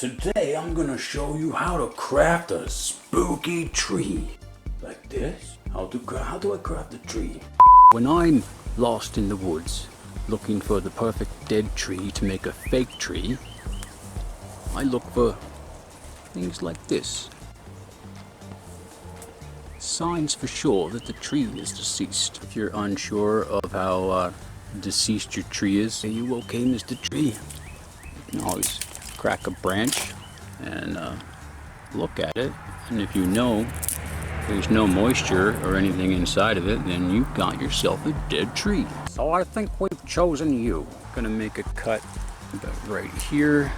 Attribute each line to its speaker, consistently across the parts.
Speaker 1: Today I'm gonna show you how to craft a spooky tree. Like this. How do I craft a tree? When I'm lost in the woods, looking for the perfect dead tree to make a fake tree, I look for things like this. Signs for sure that the tree is deceased. If you're unsure of how deceased your tree is, are you okay, Mr. Tree? You can always crack a branch and look at it, and if you know there's no moisture or anything inside of it, then you've got yourself a dead tree. So I think we've chosen you. Gonna make a cut about right here,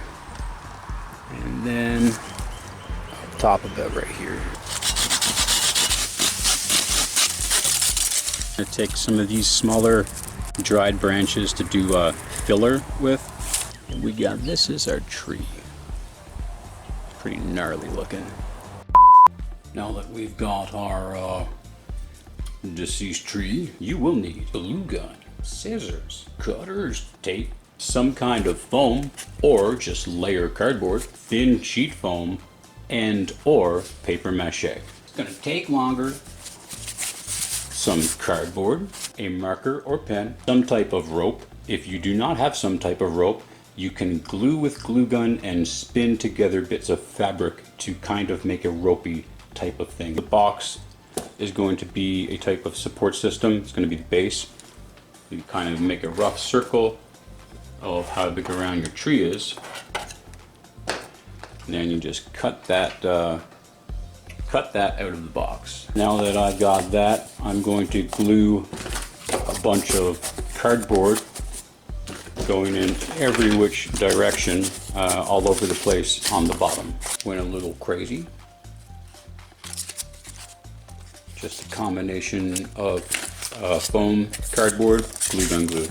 Speaker 1: and then top about right here. I'm gonna take some of these smaller dried branches to do a filler with. And we got this as our tree. It's pretty gnarly looking. Now that we've got our deceased tree, you will need a glue gun, scissors, cutters, tape, some kind of foam, or just layer cardboard, thin sheet foam, and or paper mache. It's gonna take longer. Some cardboard, a marker or pen, some type of rope. If you do not have some type of rope, you can glue with glue gun and spin together bits of fabric to kind of make a ropey type of thing. The box is going to be a type of support system. It's going to be the base. You kind of make a rough circle of how big around your tree is. And then you just cut that out of the box. Now that I've got that, I'm going to glue a bunch of cardboard going in every which direction, all over the place on the bottom. Went a little crazy. Just a combination of foam, cardboard, glue gun glue.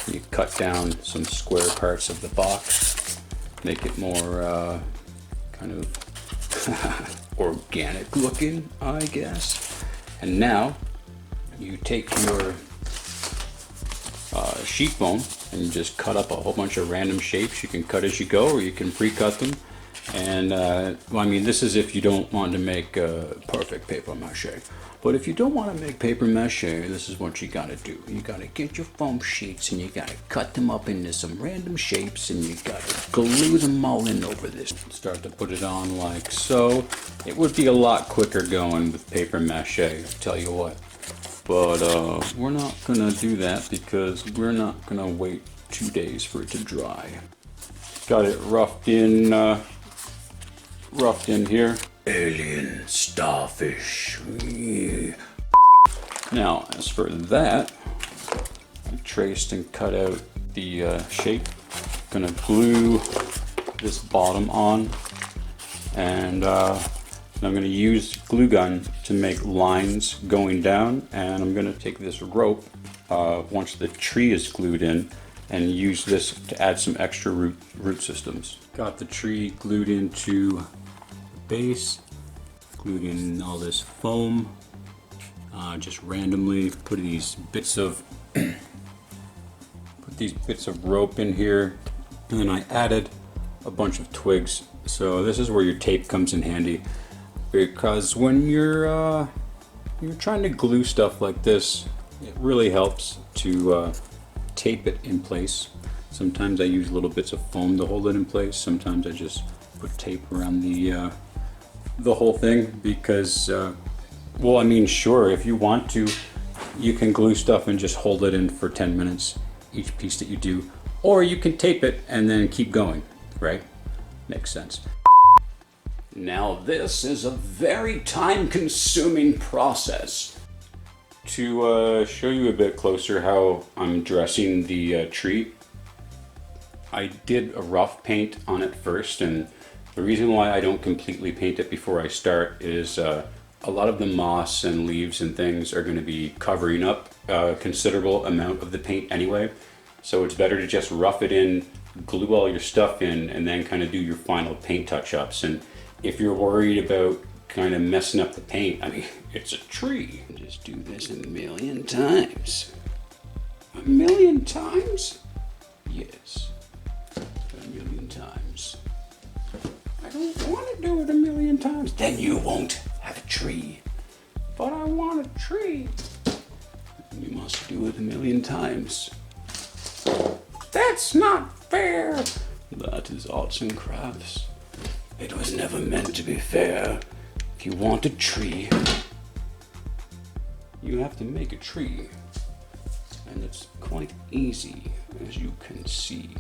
Speaker 1: You cut down some square parts of the box, make it more kind of organic looking, I guess. And now you take your sheet foam and you just cut up a whole bunch of random shapes. You can cut as you go, or you can pre-cut them. And well, I mean, this is if you don't want to make perfect paper mache. But if you don't want to make paper mache, this is what you gotta do. You gotta get your foam sheets and you gotta cut them up into some random shapes, and you gotta glue them all in over this. Start to put it on like so. It would be a lot quicker going with paper mache, I'll tell you what. But we're not gonna do that because we're not gonna wait 2 days for it to dry. Got it roughed in here. Alien starfish. Now, as for that, I traced and cut out the shape. Gonna glue this bottom on, and I'm going to use glue gun to make lines going down, and I'm going to take this rope once the tree is glued in and use this to add some extra root systems. Got the tree glued into the base, glued in all this foam, just randomly put these bits of rope in here, and then I added a bunch of twigs. So this is where your tape comes in handy. Because when you're trying to glue stuff like this, it really helps to tape it in place. Sometimes I use little bits of foam to hold it in place. Sometimes I just put tape around the whole thing because, well, I mean, sure, if you want to, you can glue stuff and just hold it in for 10 minutes, each piece that you do. Or you can tape it and then keep going, right? Makes sense. Now this is a very time-consuming process. To show you a bit closer how I'm dressing the tree, I did a rough paint on it first, and the reason why I don't completely paint it before I start is a lot of the moss and leaves and things are going to be covering up a considerable amount of the paint anyway, so it's better to just rough it in, glue all your stuff in, and then kind of do your final paint touch-ups. And if you're worried about kind of messing up the paint, I mean, it's a tree. Just do this a million times. A million times? Yes, a million times. don't want to do it a million times. Then you won't have a tree. But I want a tree. You must do it a million times. That's not fair. That is arts and crafts. It was never meant to be fair. If you want a tree, you have to make a tree. And it's quite easy, as you can see.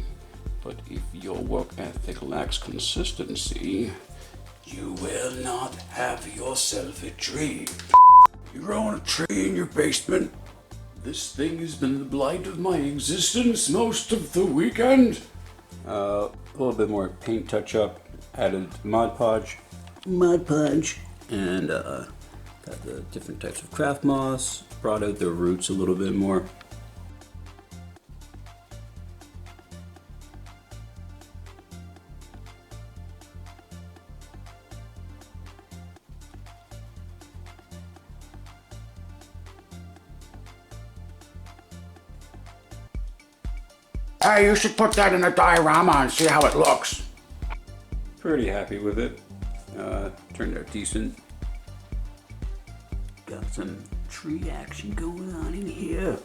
Speaker 1: But if your work ethic lacks consistency, you will not have yourself a tree. You growing a tree in your basement? This thing has been the blight of my existence most of the weekend. A little bit more paint touch-up, added Mod Podge, and got the different types of craft moss, brought out the roots a little bit more.
Speaker 2: Hey, you should put that in a diorama and see how it looks.
Speaker 1: Pretty happy with it. Turned out decent. Got some tree action going on in here.